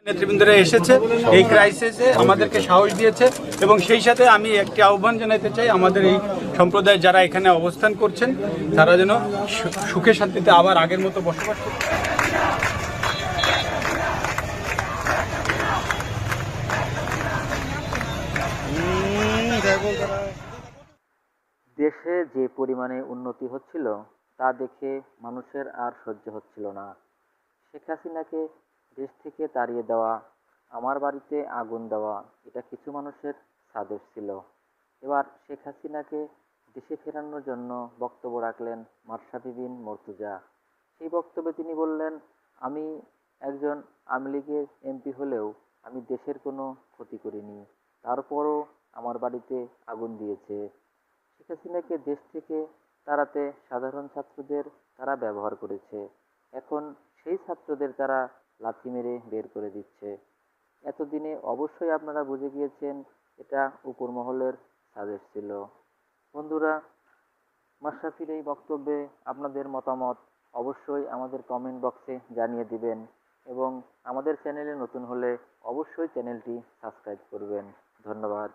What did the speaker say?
নেতৃবৃন্দরা এসেছে এই ক্রাইসিসে আমাদেরকে সাহস দিয়েছে এবং সেই সাথে আমি একটি আহ্বান জানাতে চাই আমাদের এই সম্প্রদায় যারা এখানে অবস্থান করছেন তারা যেন সুখে শান্তিতে আবার আগের মতো বসবাস করতে। দেশে যে পরিমাণে উন্নতি হচ্ছিল তা দেখে মানুষের আর সহ্য হচ্ছিল না। শেখ হাসিনাকে দেশ থেকে তাড়িয়ে দেওয়া, আমার বাড়িতে আগুন দেওয়া, এটা কিছু মানুষের সাদেশ ছিল। এবার শেখ হাসিনাকে দেশে ফেরানোর জন্য বক্তব্য রাখলেন মাশরাফি বিন মুর্তজা। সেই বক্তব্যে তিনি বললেন, আমি একজন আওয়ামী লীগের এমপি হলেও আমি দেশের কোনো ক্ষতি করিনি, তারপরও আমার বাড়িতে আগুন দিয়েছে। শেখ হাসিনাকে দেশ থেকে তাড়াতে সাধারণ ছাত্রদের তারা ব্যবহার করেছে। এখন সেই ছাত্রদের তারা লাথি মেরে বের করে দিচ্ছে। এতদিনে অবশ্যই আপনারা বুঝে গিয়েছেন এটা উপর মহলের সাজেশ ছিল। বন্ধুরা, মাশরাফির এই বক্তব্যে আপনাদের মতামত অবশ্যই আমাদের কমেন্ট বক্সে জানিয়ে দিবেন এবং আমাদের চ্যানেলে নতুন হলে অবশ্যই চ্যানেলটি সাবস্ক্রাইব করবেন। ধন্যবাদ।